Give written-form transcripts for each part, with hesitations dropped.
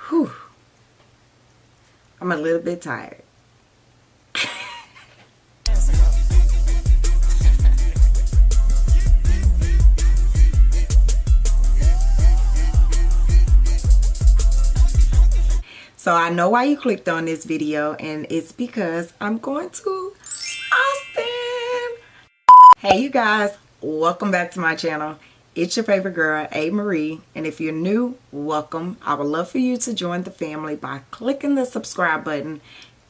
Whew. I'm a little bit tired. So I know why you clicked on this video, and it's because I'm going to Austin. Hey you guys, welcome back to my channel. It's your favorite girl, A.MaRee, and if you're new, welcome. I would love for you to join the family by clicking the subscribe button,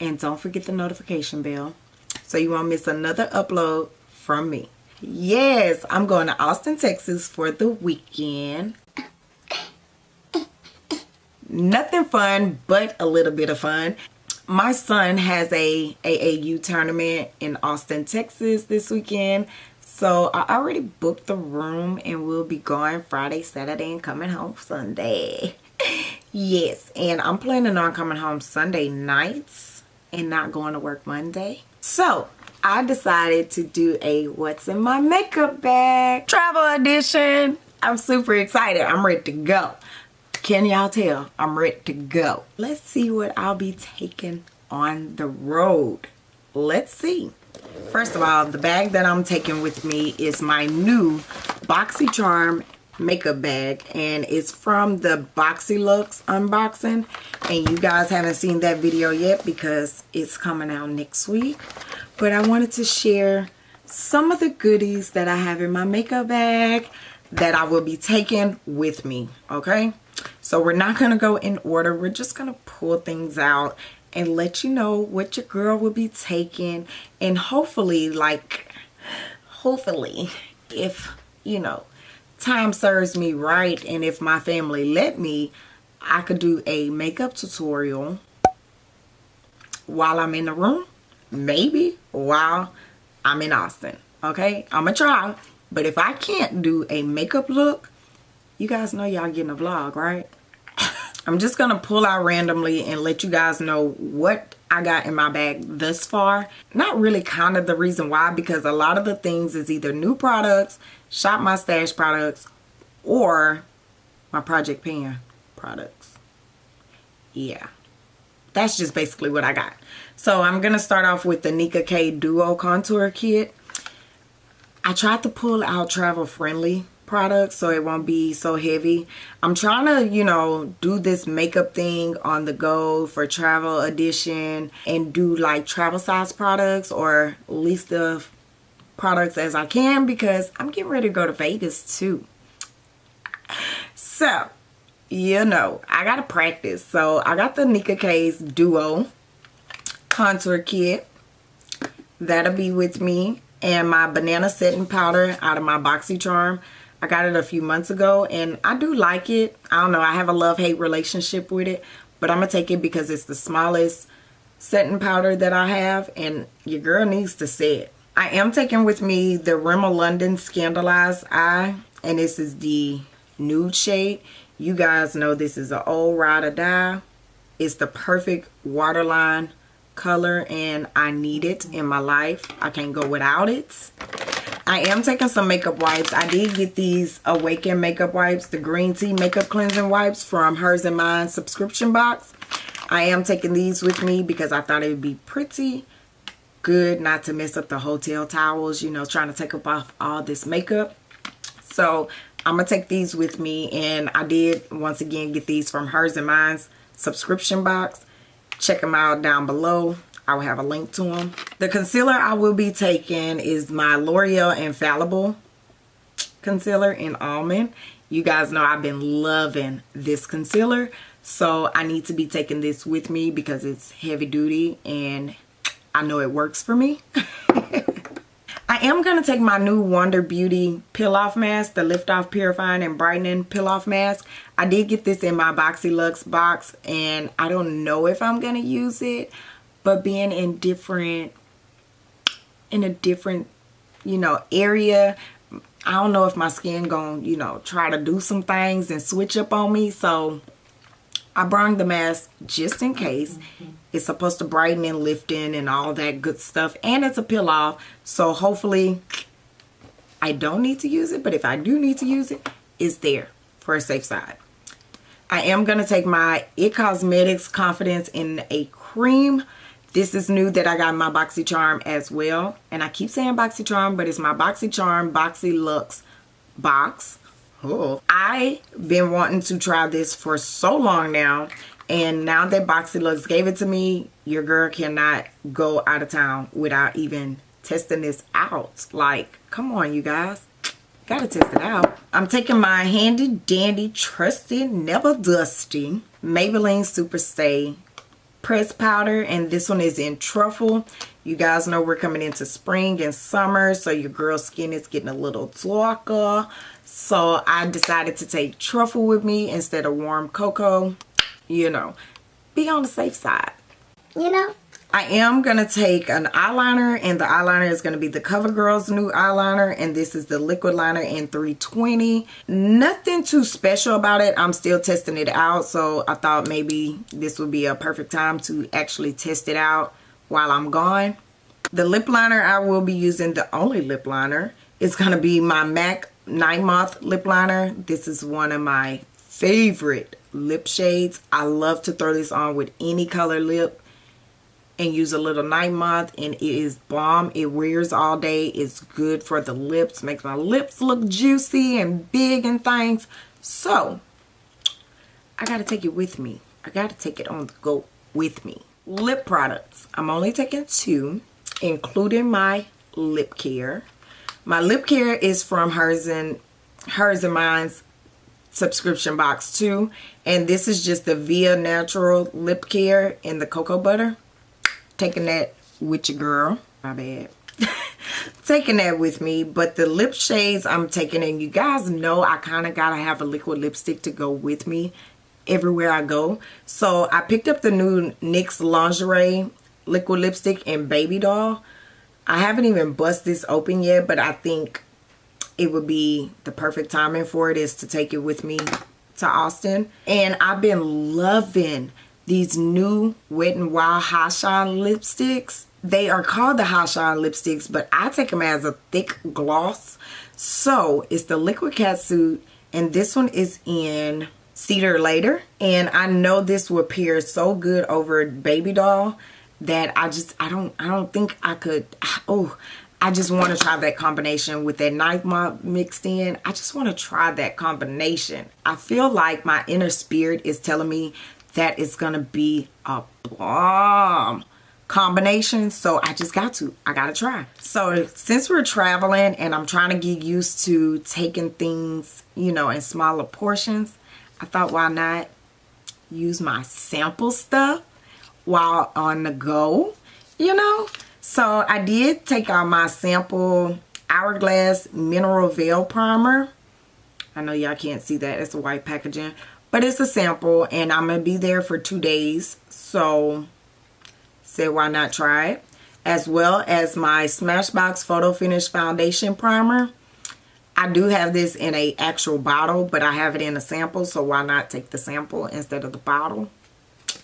and don't forget the notification bell so you won't miss another upload from me. Yes, I'm going to Austin, Texas for the weekend. Nothing fun, but a little bit of fun. My son has a AAU tournament in Austin, Texas this weekend. So I already booked the room and we'll be going Friday, Saturday, and coming home Sunday. Yes, and I'm planning on coming home Sunday nights and not going to work Monday. So I decided to do a what's in my makeup bag travel edition. I'm super excited. I'm ready to go. Can y'all tell? I'm ready to go. Let's see what I'll be taking on the road. Let's see. First of all, the bag that I'm taking with me is my new Boxycharm makeup bag, and it's from the Boxyluxe unboxing, and you guys haven't seen that video yet because it's coming out next week. But I wanted to share some of the goodies that I have in my makeup bag that I will be taking with me, okay? So we're not going to go in order. We're just going to pull things out and let you know what your girl will be taking. And hopefully, if, you know, time serves me right and if my family let me, I could do a makeup tutorial while I'm in the room. Maybe while I'm in Austin. Okay? I'm going to try. But if I can't do a makeup look, you guys know y'all getting a vlog, right? I'm just going to pull out randomly and let you guys know what I got in my bag thus far. Not really kind of the reason why, because a lot of the things is either new products, Shop My Stash products, or my Project Pan products. Yeah. That's just basically what I got. So I'm going to start off with the Nika K Duo Contour Kit. I tried to pull out travel friendly products so it won't be so heavy. I'm trying to, you know, do this makeup thing on the go for travel edition and do like travel size products or least of products as I can, because I'm getting ready to go to Vegas too. So, you know, I gotta practice. So I got the Nika K's Duo Contour Kit. That'll be with me. And my banana setting powder out of my Boxycharm. I got it a few months ago and I do like it. I don't know, I have a love-hate relationship with it, but I'm gonna take it because it's the smallest setting powder that I have and your girl needs to set. I am taking with me the Rimmel London Scandalized Eye, and this is the nude shade. You guys know this is an old ride or die. It's the perfect waterline color and I need it in my life. I can't go without it. I am taking some makeup wipes. I did get these Awaken makeup wipes, the green tea makeup cleansing wipes from Hers and Mine subscription box. I am taking these with me because I thought it would be pretty good not to mess up the hotel towels, you know, trying to take up off all this makeup. So I'm gonna take these with me, and I did once again get these from Hers and Mine's subscription box. Check them out down below. I will have a link to them. The concealer I will be taking is my L'Oreal Infallible concealer in Almond. You guys know I've been loving this concealer, so I need to be taking this with me because it's heavy duty and I know it works for me. I am going to take my new Wonder Beauty Peel Off Mask, the Lift Off Purifying and Brightening Peel Off Mask. I did get this in my Boxyluxe box and I don't know if I'm going to use it, but being in a different, you know, area, I don't know if my skin going to, you know, try to do some things and switch up on me. So I brought the mask just in case. It's supposed to brighten and lifting and all that good stuff, and it's a peel off, so hopefully I don't need to use it, but if I do need to use it, it's there for a safe side. I am going to take my It Cosmetics Confidence in a Cream. This is new that I got in my Boxycharm as well. And I keep saying Boxycharm, but it's my Boxycharm Boxy Luxe box. Oh. I've been wanting to try this for so long now. And now that Boxy Luxe gave it to me, your girl cannot go out of town without even testing this out. Like, come on, you guys. Gotta test it out. I'm taking my handy dandy, trusted, never dusty Maybelline Super Stay press powder, and this one is in truffle. You guys know we're coming into spring and summer, so your girl's skin is getting a little darker. So I decided to take truffle with me instead of warm cocoa. You know, be on the safe side. You know? I am going to take an eyeliner, and the eyeliner is going to be the CoverGirl's new eyeliner, and this is the liquid liner in 320. Nothing too special about it. I'm still testing it out, so I thought maybe this would be a perfect time to actually test it out while I'm gone. The lip liner I will be using, the only lip liner, is going to be my MAC Night Moth lip liner. This is one of my favorite lip shades. I love to throw this on with any color lip and use a little Night Moth, and it is bomb. It wears all day. It's good for the lips, makes my lips look juicy and big and things. So I gotta take it with me. I gotta take it on the go with me. Lip products, I'm only taking 2, including my lip care. My lip care is from Hers and Mine's subscription box too, and this is just the Via Natural lip care in the cocoa butter. Taking that with your girl. My bad. Taking that with me. But the lip shades I'm taking, and you guys know I kind of gotta have a liquid lipstick to go with me everywhere I go. So I picked up the new NYX Lingerie liquid lipstick in Baby Doll. I haven't even bust this open yet, but I think it would be the perfect timing for it is to take it with me to Austin. And I've been loving these new Wet n Wild High Shine lipsticks. They are called the High Shine lipsticks, but I take them as a thick gloss. So it's the Liquid Catsuit, and this one is in Cedar Later. And I know this will pair so good over Baby Doll that I don't think I could. Oh, I just want to try that combination with that Night Moth mixed in. I just want to try that combination. I feel like my inner spirit is telling me that it's gonna be a bomb combination, so I gotta try. So since we're traveling and I'm trying to get used to taking things, you know, in smaller portions, I thought, why not use my sample stuff while on the go, you know? So I did take out my sample Hourglass Mineral Veil Primer. I know y'all can't see that, it's a white packaging, but it's a sample, and I'm going to be there for 2 days. So, said why not try it. As well as my Smashbox Photo Finish Foundation Primer. I do have this in a actual bottle, but I have it in a sample. So, why not take the sample instead of the bottle?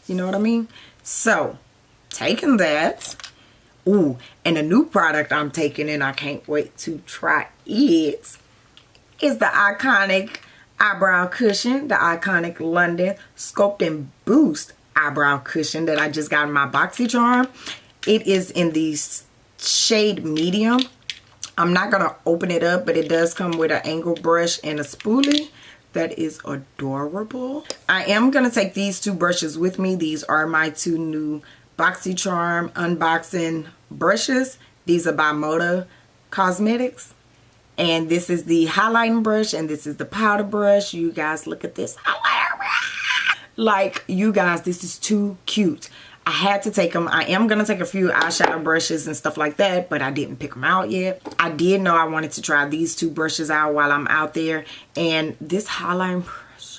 You know what I mean? So, taking that. Ooh, and a new product I'm taking, and I can't wait to try it, is the iconic eyebrow cushion, the iconic London Sculpt and Boost eyebrow cushion that I just got in my Boxycharm. It is in the shade medium. I'm not going to open it up, but it does come with an angle brush and a spoolie. That is adorable. I am going to take these 2 brushes with me. These are my 2 new Boxycharm unboxing brushes. These are by Moda Cosmetics. And this is the highlighting brush, and this is the powder brush. You guys, look at this highlighter brush. Like, you guys, this is too cute. I had to take them. I am going to take a few eyeshadow brushes and stuff like that, but I didn't pick them out yet. I did know I wanted to try these 2 brushes out while I'm out there. And this highlighting brush,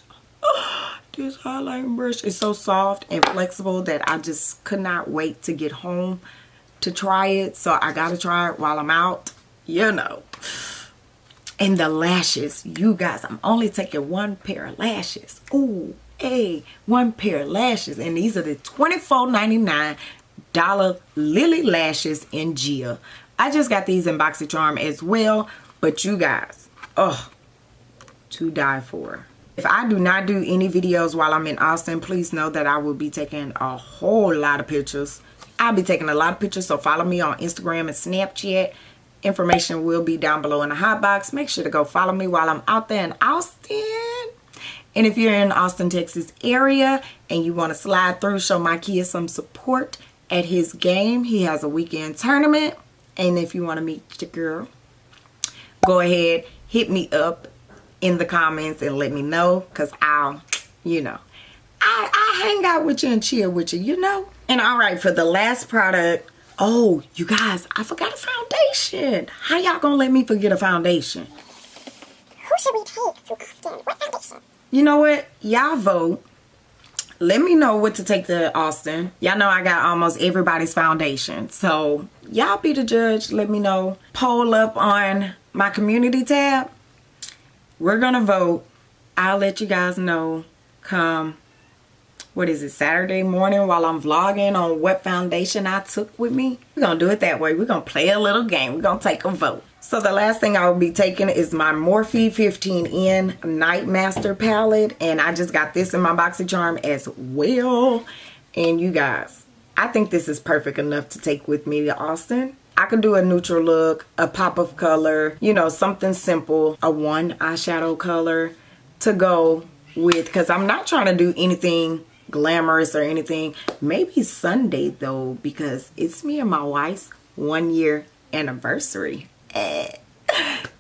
this highlighting brush is so soft and flexible that I just could not wait to get home to try it. So I got to try it while I'm out, you know. And the lashes, you guys, I'm only taking 1 pair of lashes. Ooh, hey, 1 pair of lashes. And these are the $24.99 Lily lashes in Gia. I just got these in Boxycharm as well. But you guys, oh, to die for. If I do not do any videos while I'm in Austin, please know that I will be taking a whole lot of pictures. I'll be taking a lot of pictures, so follow me on Instagram and Snapchat. Information will be down below in the hot box. Make sure to go follow me while I'm out there in Austin. And if you're in the Austin, Texas area and you want to slide through, show my kid some support at his game. He has a weekend tournament. And if you want to meet your girl, go ahead, hit me up in the comments and let me know, because I'll, you know, I hang out with you and chill with you, you know. And all right, for the last product, oh, you guys, I forgot a foundation. How y'all gonna let me forget a foundation? Who should we take to Austin? What foundation? You know what? Y'all vote. Let me know what to take to Austin. Y'all know I got almost everybody's foundation. So y'all be the judge. Let me know. Poll up on my community tab. We're gonna vote. I'll let you guys know come, what is it, Saturday morning while I'm vlogging on what foundation I took with me. We're gonna do it that way. We're gonna play a little game. We're gonna take a vote. So the last thing I will be taking is my Morphe 15N Night Master palette. And I just got this in my Boxycharm as well. And you guys, I think this is perfect enough to take with me to Austin. I could do a neutral look, a pop of color, you know, something simple, a one eyeshadow color to go with, because I'm not trying to do anything glamorous or anything. Maybe Sunday though, because it's me and my wife's 1 year anniversary.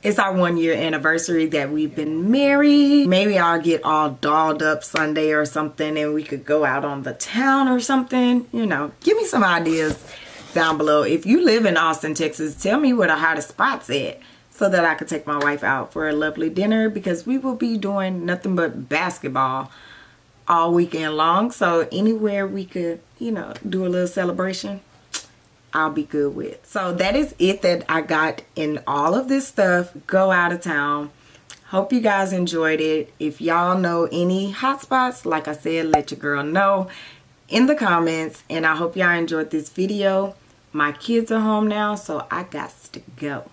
It's our 1 year anniversary that we've been married. Maybe I'll get all dolled up Sunday or something and we could go out on the town or something. You know, give me some ideas down below. If you live in Austin, Texas, tell me where the hottest spots at so that I could take my wife out for a lovely dinner, because we will be doing nothing but basketball all weekend long. So anywhere we could, you know, do a little celebration, I'll be good with. So that is it that I got in all of this stuff. Go out of town. Hope you guys enjoyed it. If y'all know any hot spots, like I said, let your girl know in the comments. And I hope y'all enjoyed this video. My kids are home now, so I got to go.